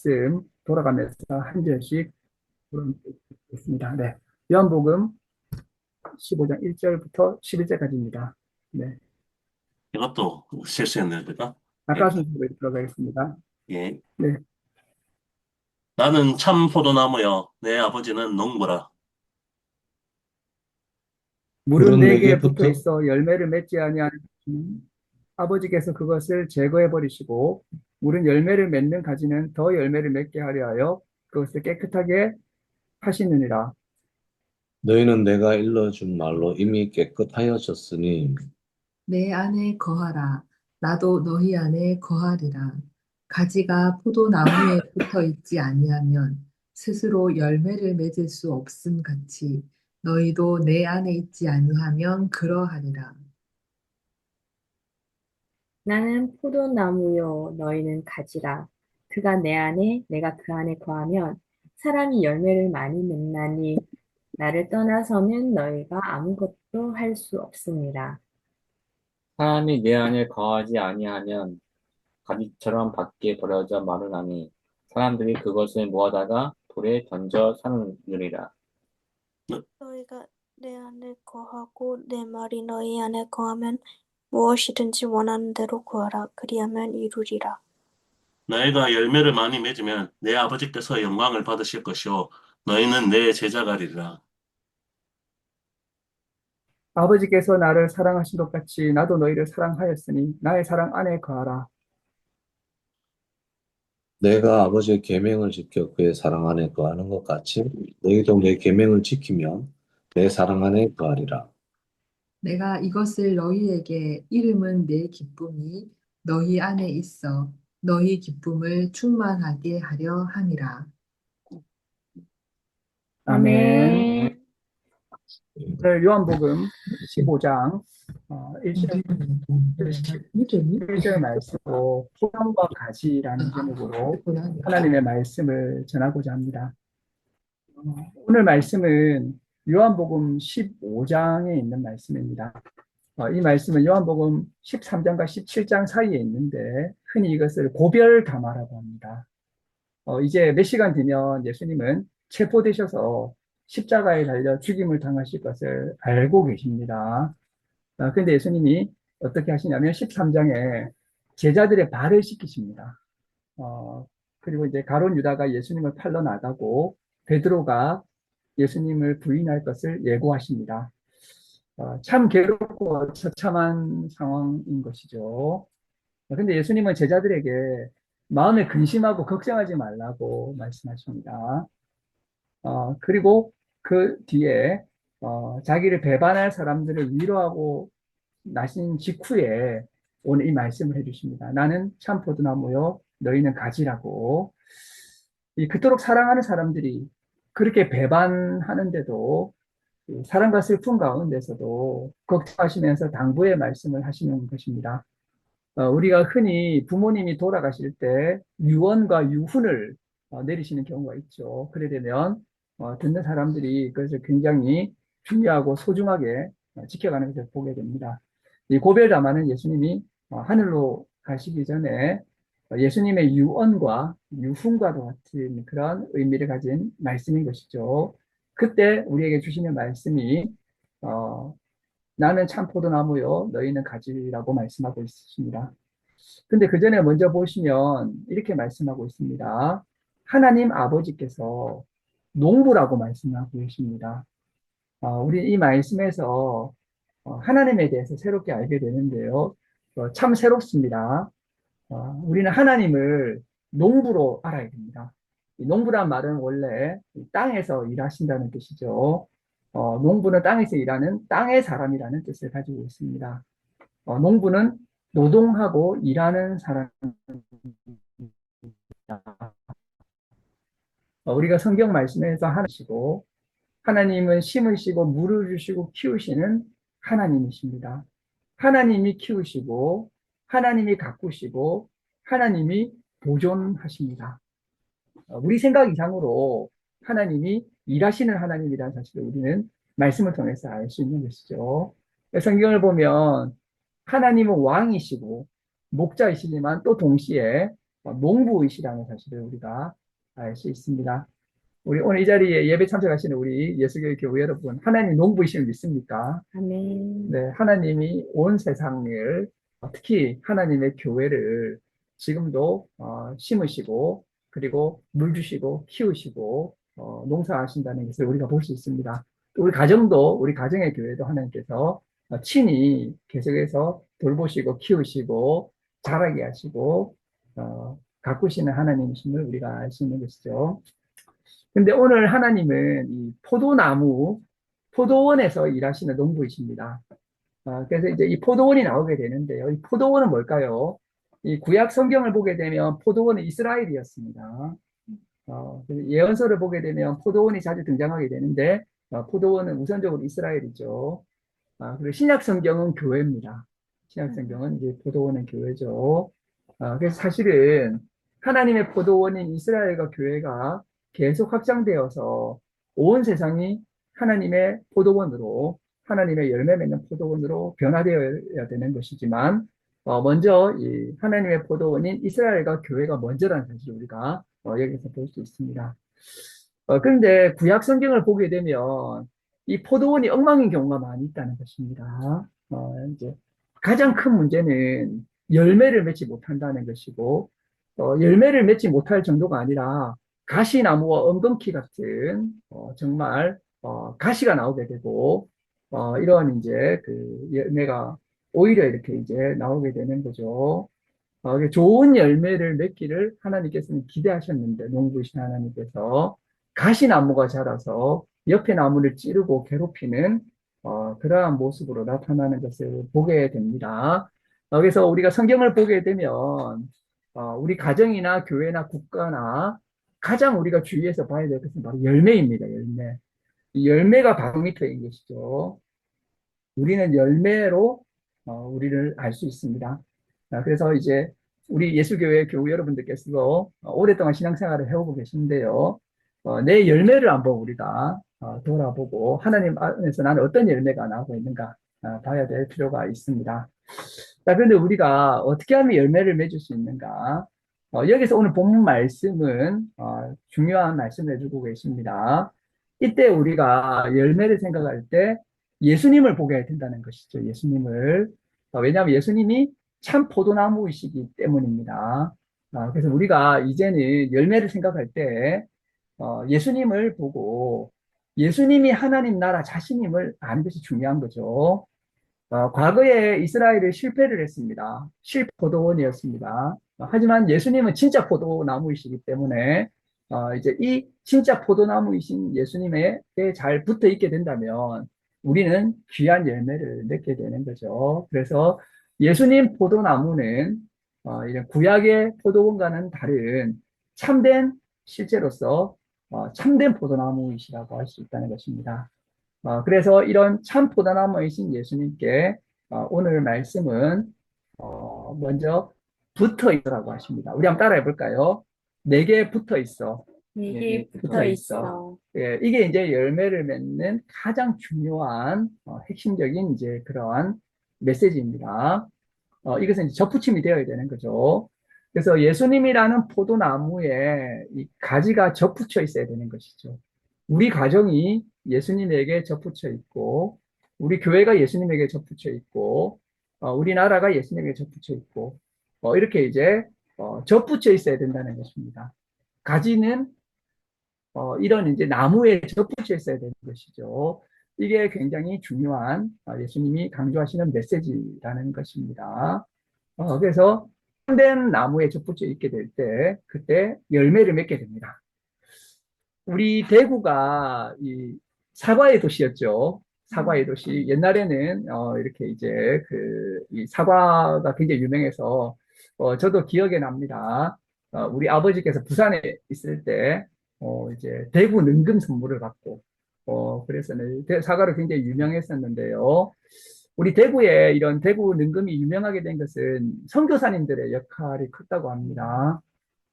말씀 돌아가면서 한 절씩 보겠습니다. 네. 요한복음 15장 1절부터 11절까지입니다. 네. 이것도 실수였네요, 그죠? 예, 아까 순서로 들어가겠습니다. 예. 네. 나는 참 포도나무여, 내 아버지는 농부라. 물은 물은 내게 붙어 내게부터 있어 열매를 맺지 아니하는 아버지께서 그것을 제거해 버리시고 물은 열매를 맺는 가지는 더 열매를 맺게 하려 하여 그것을 깨끗하게 하시느니라. 너희는 내가 일러준 말로 이미 깨끗하여졌으니 내 안에 거하라. 나도 너희 안에 거하리라. 가지가 포도나무에 붙어 있지 아니하면 스스로 열매를 맺을 수 없음 같이 너희도 내 안에 있지 아니하면 그러하리라. 나는 포도나무요, 너희는 가지라. 그가 내 안에, 내가 그 안에 거하면 사람이 열매를 많이 맺나니 나를 떠나서는 너희가 아무것도 할 수 없습니다. 사람이 내 안에 거하지 아니하면 가지처럼 밖에 버려져 마르나니 사람들이 그것을 모아다가 돌에 던져 사느니라. 너희가 내 안에 거하고 내 말이 너희 안에 거하면 무엇이든지 원하는 대로 구하라. 그리하면 이루리라. 너희가 열매를 많이 맺으면 내 아버지께서 영광을 받으실 것이요, 너희는 내 제자가 되리라. 아버지께서 나를 사랑하신 것 같이 나도 너희를 사랑하였으니 나의 사랑 안에 거하라. 내가 아버지의 계명을 지켜 그의 사랑 안에 거하는 것 같이 너희도 내 계명을 지키면 내 사랑 안에 거하리라. 내가 이것을 너희에게 이름은 내 기쁨이 너희 안에 있어 너희 기쁨을 충만하게 하려 함이라. 아멘. 오늘 요한복음 15장 1절 말씀으로 포도와 가지라는 제목으로 하나님의 말씀을 전하고자 합니다. 오늘 말씀은 요한복음 15장에 있는 말씀입니다. 이 말씀은 요한복음 13장과 17장 사이에 있는데 흔히 이것을 고별담화라고 합니다. 이제 몇 시간 뒤면 예수님은 체포되셔서 십자가에 달려 죽임을 당하실 것을 알고 계십니다. 근데 예수님이 어떻게 하시냐면 13장에 제자들의 발을 씻기십니다. 그리고 이제 가룟 유다가 예수님을 팔러 나가고 베드로가 예수님을 부인할 것을 예고하십니다. 참 괴롭고 처참한 상황인 것이죠. 근데 예수님은 제자들에게 마음에 근심하고 걱정하지 말라고 말씀하십니다. 그리고 그 뒤에 자기를 배반할 사람들을 위로하고 나신 직후에 오늘 이 말씀을 해주십니다. 나는 참 포도나무요, 너희는 가지라고. 그토록 사랑하는 사람들이 그렇게 배반하는데도 사랑과 슬픔 가운데서도 걱정하시면서 당부의 말씀을 하시는 것입니다. 우리가 흔히 부모님이 돌아가실 때 유언과 유훈을 내리시는 경우가 있죠. 그래 되면 듣는 사람들이 그것을 굉장히 중요하고 소중하게 지켜가는 것을 보게 됩니다. 이 고별담화는 예수님이 하늘로 가시기 전에 예수님의 유언과 유훈과도 같은 그런 의미를 가진 말씀인 것이죠. 그때 우리에게 주시는 말씀이 나는 참 포도나무요, 너희는 가지라고 말씀하고 있습니다. 근데 그 전에 먼저 보시면 이렇게 말씀하고 있습니다. 하나님 아버지께서 농부라고 말씀하고 계십니다. 우리 이 말씀에서 하나님에 대해서 새롭게 알게 되는데요. 참 새롭습니다. 우리는 하나님을 농부로 알아야 됩니다. 이 농부란 말은 원래 땅에서 일하신다는 뜻이죠. 농부는 땅에서 일하는 땅의 사람이라는 뜻을 가지고 있습니다. 농부는 노동하고 일하는 사람입니다. 우리가 성경 말씀에서 하나시고 하나님은 심으시고 물을 주시고 키우시는 하나님이십니다. 하나님이 키우시고 하나님이 가꾸시고 하나님이 보존하십니다. 우리 생각 이상으로 하나님이 일하시는 하나님이라는 사실을 우리는 말씀을 통해서 알 수 있는 것이죠. 성경을 보면 하나님은 왕이시고 목자이시지만 또 동시에 농부이시라는 사실을 우리가 알 수 있습니다. 우리 오늘 이 자리에 예배 참석하시는 우리 예수교회 교회 여러분, 하나님 농부이심을 믿습니까? 아멘. 네, 하나님이 온 세상을, 특히 하나님의 교회를 지금도 심으시고, 그리고 물 주시고, 키우시고, 농사하신다는 것을 우리가 볼 수 있습니다. 또 우리 가정의 교회도 하나님께서 친히 계속해서 돌보시고, 키우시고, 자라게 하시고, 가꾸시는 하나님이심을 우리가 알 수 있는 것이죠. 근데 오늘 하나님은 이 포도원에서 일하시는 농부이십니다. 그래서 이제 이 포도원이 나오게 되는데요. 이 포도원은 뭘까요? 이 구약 성경을 보게 되면 포도원은 이스라엘이었습니다. 그래서 예언서를 보게 되면 포도원이 자주 등장하게 되는데, 포도원은 우선적으로 이스라엘이죠. 그리고 신약 성경은 교회입니다. 신약 성경은 이제 포도원은 교회죠. 그래서 사실은 하나님의 포도원인 이스라엘과 교회가 계속 확장되어서 온 세상이 하나님의 포도원으로, 하나님의 열매 맺는 포도원으로 변화되어야 되는 것이지만, 먼저 이 하나님의 포도원인 이스라엘과 교회가 먼저라는 사실을 우리가 여기서 볼 수 있습니다. 그런데 구약 성경을 보게 되면 이 포도원이 엉망인 경우가 많이 있다는 것입니다. 이제 가장 큰 문제는 열매를 맺지 못한다는 것이고, 열매를 맺지 못할 정도가 아니라 가시나무와 엉겅퀴 같은 정말 가시가 나오게 되고, 이러한 이제 그 열매가 오히려 이렇게 이제 나오게 되는 거죠. 좋은 열매를 맺기를 하나님께서는 기대하셨는데, 농부이신 하나님께서 가시나무가 자라서 옆에 나무를 찌르고 괴롭히는 그러한 모습으로 나타나는 것을 보게 됩니다. 그래서 우리가 성경을 보게 되면 우리 가정이나 교회나 국가나 가장 우리가 주의해서 봐야 될 것은 바로 열매입니다. 열매. 이 열매가 바로미터인 것이죠. 우리는 열매로 우리를 알 수 있습니다. 그래서 이제 우리 예수교회 교우 여러분들께서도 오랫동안 신앙생활을 해오고 계신데요. 내 열매를 한번 우리가 돌아보고 하나님 안에서 나는 어떤 열매가 나오고 있는가 봐야 될 필요가 있습니다. 자, 그런데 우리가 어떻게 하면 열매를 맺을 수 있는가? 여기서 오늘 본문 말씀은 중요한 말씀을 해주고 계십니다. 이때 우리가 열매를 생각할 때 예수님을 보게 된다는 것이죠. 예수님을. 왜냐하면 예수님이 참 포도나무이시기 때문입니다. 그래서 우리가 이제는 열매를 생각할 때 예수님을 보고 예수님이 하나님 나라 자신임을 아는 것이 중요한 거죠. 과거에 이스라엘이 실패를 했습니다. 실포도원이었습니다. 하지만 예수님은 진짜 포도나무이시기 때문에 이제 이 진짜 포도나무이신 예수님에게 잘 붙어 있게 된다면 우리는 귀한 열매를 맺게 되는 거죠. 그래서 예수님 포도나무는 이런 구약의 포도원과는 다른 참된 실제로서 참된 포도나무이시라고 할 수 있다는 것입니다. 그래서 이런 참 포도나무이신 예수님께 오늘 말씀은 먼저 붙어 있으라고 하십니다. 우리 한번 따라해 볼까요? 내게 붙어 있어. 내게 붙어 붙어 있어. 있어. 예, 이게 이제 열매를 맺는 가장 중요한 핵심적인 이제 그러한 메시지입니다. 이것은 이제 접붙임이 되어야 되는 거죠. 그래서 예수님이라는 포도나무에 이 가지가 접붙여 있어야 되는 것이죠. 우리 가정이 예수님에게 접붙여 있고, 우리 교회가 예수님에게 접붙여 있고, 우리나라가 예수님에게 접붙여 있고, 이렇게 이제 접붙여 있어야 된다는 것입니다. 가지는 이런 이제 나무에 접붙여 있어야 되는 것이죠. 이게 굉장히 중요한 예수님이 강조하시는 메시지라는 것입니다. 그래서 참된 나무에 접붙여 있게 될 때, 그때 열매를 맺게 됩니다. 우리 대구가 이 사과의 도시였죠. 사과의 도시. 옛날에는 이렇게 이제 이 사과가 굉장히 유명해서 저도 기억에 납니다. 우리 아버지께서 부산에 있을 때 이제 대구 능금 선물을 받고 그래서 사과를 굉장히 유명했었는데요. 우리 대구에 이런 대구 능금이 유명하게 된 것은 선교사님들의 역할이 컸다고 합니다.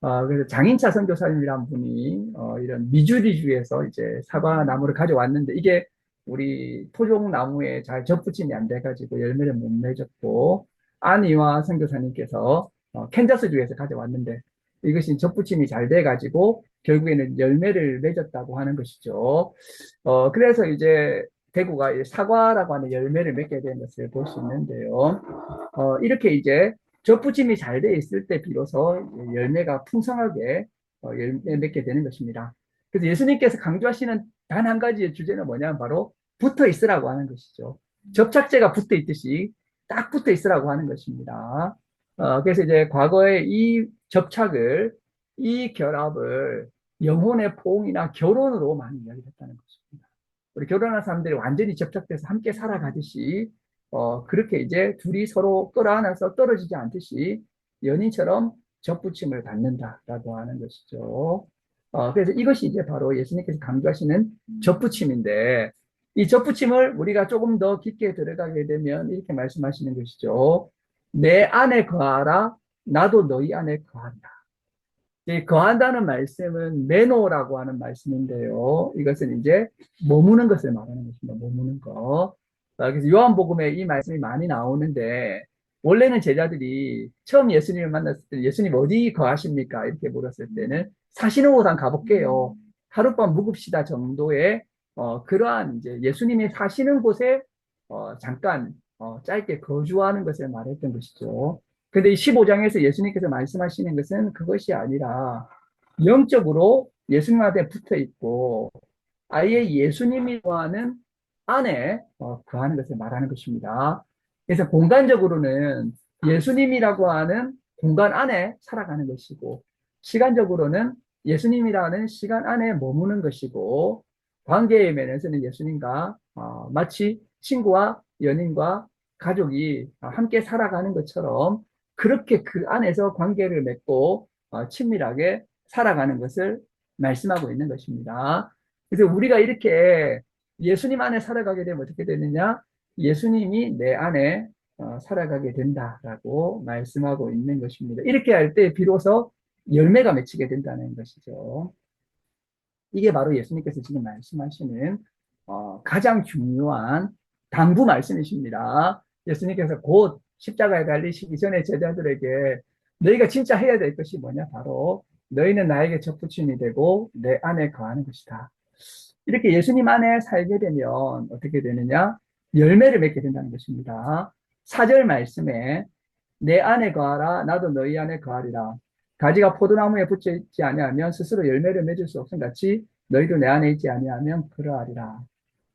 그래서 장인차 선교사님이란 분이 이런 미주리주에서 이제 사과 나무를 가져왔는데 이게 우리 토종 나무에 잘 접붙임이 안 돼가지고 열매를 못 맺었고 안희와 선교사님께서 캔자스주에서 가져왔는데 이것이 접붙임이 잘 돼가지고 결국에는 열매를 맺었다고 하는 것이죠. 그래서 이제 대구가 이 사과라고 하는 열매를 맺게 된 것을 볼 수 있는데요. 이렇게 이제 접붙임이 잘 돼 있을 때 비로소 열매가 풍성하게 열매 맺게 되는 것입니다. 그래서 예수님께서 강조하시는 단 한 가지의 주제는 뭐냐면 바로 붙어 있으라고 하는 것이죠. 접착제가 붙어 있듯이 딱 붙어 있으라고 하는 것입니다. 그래서 이제 과거에 이 접착을, 이 결합을 영혼의 포옹이나 결혼으로 많이 이야기했다는 것입니다. 우리 결혼한 사람들이 완전히 접착돼서 함께 살아가듯이, 그렇게 이제 둘이 서로 끌어안아서 떨어지지 않듯이 연인처럼 접붙임을 받는다라고 하는 것이죠. 그래서 이것이 이제 바로 예수님께서 강조하시는 접붙임인데, 이 접붙임을 우리가 조금 더 깊게 들어가게 되면 이렇게 말씀하시는 것이죠. 내 안에 거하라, 나도 너희 안에 거한다. 이 거한다는 말씀은 메노라고 하는 말씀인데요. 이것은 이제 머무는 것을 말하는 것입니다. 머무는 거. 그래서 요한복음에 이 말씀이 많이 나오는데, 원래는 제자들이 처음 예수님을 만났을 때 예수님 어디 거하십니까? 이렇게 물었을 때는 사시는 곳 한 가볼게요. 하룻밤 묵읍시다 정도의 그러한 이제 예수님이 사시는 곳에 잠깐 짧게 거주하는 것을 말했던 것이죠. 근데 이 15장에서 예수님께서 말씀하시는 것은 그것이 아니라 영적으로 예수님한테 붙어 있고 아예 예수님이 거하는 안에 거하는 것을 말하는 것입니다. 그래서 공간적으로는 예수님이라고 하는 공간 안에 살아가는 것이고 시간적으로는 예수님이라는 시간 안에 머무는 것이고 관계의 면에서는 예수님과 마치 친구와 연인과 가족이 함께 살아가는 것처럼 그렇게 그 안에서 관계를 맺고 친밀하게 살아가는 것을 말씀하고 있는 것입니다. 그래서 우리가 이렇게 예수님 안에 살아가게 되면 어떻게 되느냐? 예수님이 내 안에 살아가게 된다라고 말씀하고 있는 것입니다. 이렇게 할 때 비로소 열매가 맺히게 된다는 것이죠. 이게 바로 예수님께서 지금 말씀하시는 가장 중요한 당부 말씀이십니다. 예수님께서 곧 십자가에 달리시기 전에 제자들에게 너희가 진짜 해야 될 것이 뭐냐? 바로 너희는 나에게 접붙임이 되고 내 안에 거하는 것이다. 이렇게 예수님 안에 살게 되면 어떻게 되느냐? 열매를 맺게 된다는 것입니다. 4절 말씀에 내 안에 거하라 나도 너희 안에 거하리라. 가지가 포도나무에 붙여 있지 아니하면 스스로 열매를 맺을 수 없음 같이 너희도 내 안에 있지 아니하면 그러하리라.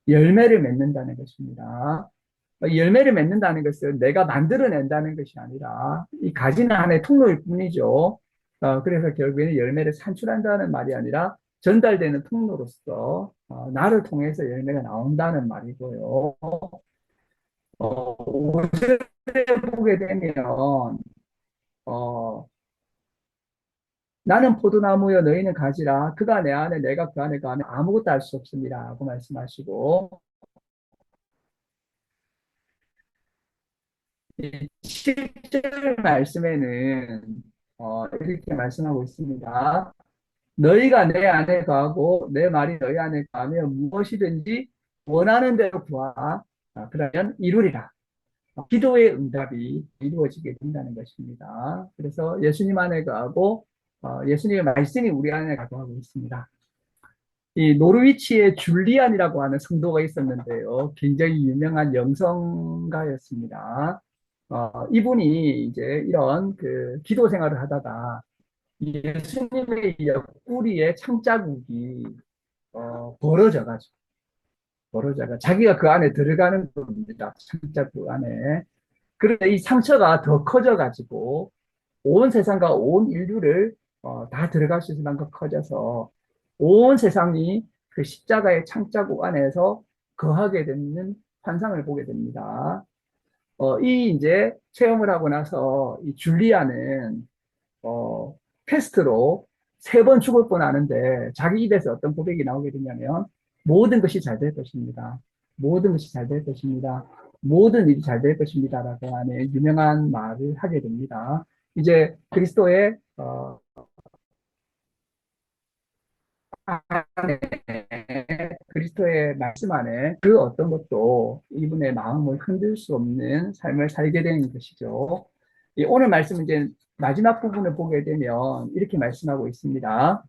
열매를 맺는다는 것입니다. 열매를 맺는다는 것은 내가 만들어낸다는 것이 아니라 이 가지는 하나의 통로일 뿐이죠. 그래서 결국에는 열매를 산출한다는 말이 아니라 전달되는 통로로서 나를 통해서 열매가 나온다는 말이고요. 5절에 보게 되면 나는 포도나무여 너희는 가지라 그가 내 안에 내가 그 안에 가면 아무것도 할 수 없습니다 하고 말씀하시고 7절 말씀에는 이렇게 말씀하고 있습니다. 너희가 내 안에 거하고 내 말이 너희 안에 거하면 무엇이든지 원하는 대로 구하라. 그러면 이루리라. 기도의 응답이 이루어지게 된다는 것입니다. 그래서 예수님 안에 거하고 예수님의 말씀이 우리 안에 거하고 있습니다. 이 노르위치에 줄리안이라고 하는 성도가 있었는데요. 굉장히 유명한 영성가였습니다. 이분이 이제 이런 그 기도 생활을 하다가 예수님의 옆구리에 창자국이 벌어져가 자기가 그 안에 들어가는 겁니다. 창자국 안에. 그런데 이 상처가 더 커져가지고 온 세상과 온 인류를 다 들어갈 수 있을 만큼 커져서 온 세상이 그 십자가의 창자국 안에서 거하게 되는 환상을 보게 됩니다. 이 이제 체험을 하고 나서 이 줄리아는 패스트로 3번 죽을 뻔하는데 자기 입에서 어떤 고백이 나오게 되냐면 모든 것이 잘 될 것입니다. 모든 것이 잘 될 것입니다. 모든 일이 잘 될 것입니다. 라고 하는 유명한 말을 하게 됩니다. 이제 그리스도의 안에 그리스도의 말씀 안에 그 어떤 것도 이분의 마음을 흔들 수 없는 삶을 살게 되는 것이죠. 오늘 말씀 이제 마지막 부분을 보게 되면 이렇게 말씀하고 있습니다.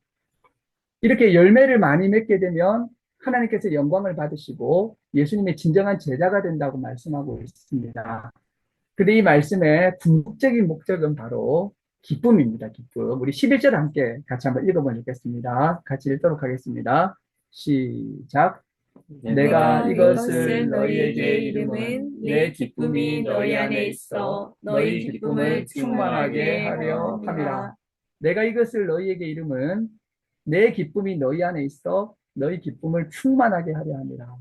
이렇게 열매를 많이 맺게 되면 하나님께서 영광을 받으시고 예수님의 진정한 제자가 된다고 말씀하고 있습니다. 근데 이 말씀의 궁극적인 목적은 바로 기쁨입니다. 기쁨. 우리 11절 함께 같이 한번 읽어보겠습니다. 같이 읽도록 하겠습니다. 시작. 내가 이것을 너희에게 이름은 내 기쁨이 너희 안에 있어 너희 기쁨을 충만하게 하려 함이라. 내가 이것을 너희에게 이름은 내 기쁨이 너희 안에 있어 너희 기쁨을 충만하게 하려 함이라.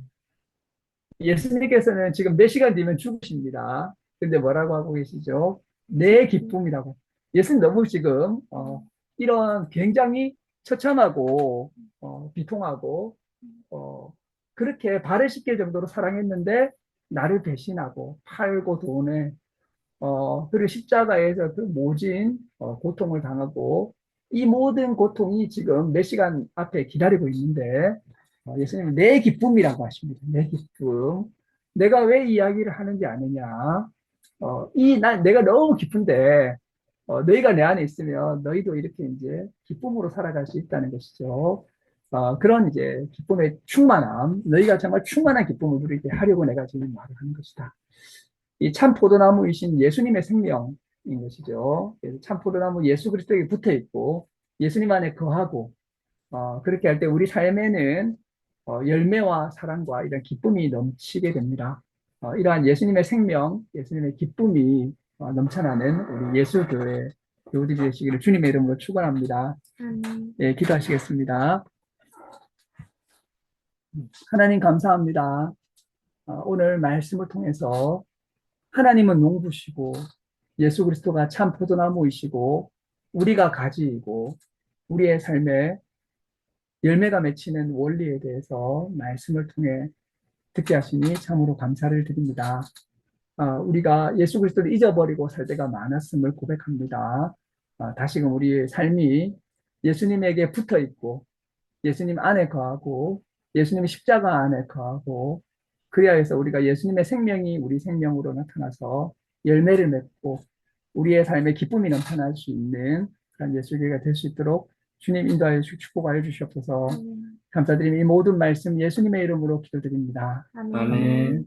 예수님께서는 지금 몇 시간 뒤면 죽으십니다. 근데 뭐라고 하고 계시죠? 내 기쁨이라고. 예수님 너무 지금 이런 굉장히 처참하고 비통하고 그렇게 발을 씻길 정도로 사랑했는데 나를 배신하고 팔고 돈에 그리고 십자가에서 그 모진 고통을 당하고 이 모든 고통이 지금 몇 시간 앞에 기다리고 있는데 예수님은 내 기쁨이라고 하십니다. 내 기쁨. 내가 왜 이야기를 하는지 아느냐? 내가 너무 기쁜데 너희가 내 안에 있으면 너희도 이렇게 이제 기쁨으로 살아갈 수 있다는 것이죠. 그런 이제 기쁨의 충만함, 너희가 정말 충만한 기쁨을 누리게 하려고 내가 지금 말을 하는 것이다. 이 참 포도나무이신 예수님의 생명인 것이죠. 그래서 참 포도나무 예수 그리스도에게 붙어 있고 예수님 안에 거하고 그렇게 할 때 우리 삶에는 열매와 사랑과 이런 기쁨이 넘치게 됩니다. 이러한 예수님의 생명, 예수님의 기쁨이 넘쳐나는 우리 예수교회 교우들이 되시기를 주님의 이름으로 축원합니다. 예, 기도하시겠습니다. 하나님 감사합니다. 오늘 말씀을 통해서 하나님은 농부시고 예수 그리스도가 참 포도나무이시고 우리가 가지이고 우리의 삶에 열매가 맺히는 원리에 대해서 말씀을 통해 듣게 하시니 참으로 감사를 드립니다. 우리가 예수 그리스도를 잊어버리고 살 때가 많았음을 고백합니다. 다시금 우리의 삶이 예수님에게 붙어 있고 예수님 안에 거하고 예수님의 십자가 안에 거하고 그래야 해서 우리가 예수님의 생명이 우리 생명으로 나타나서 열매를 맺고 우리의 삶에 기쁨이 넘쳐날 수 있는 그런 예수교회가 될 수 있도록 주님 인도하여 축복하여 주시옵소서. 감사드리며 이 모든 말씀 예수님의 이름으로 기도드립니다. 아멘.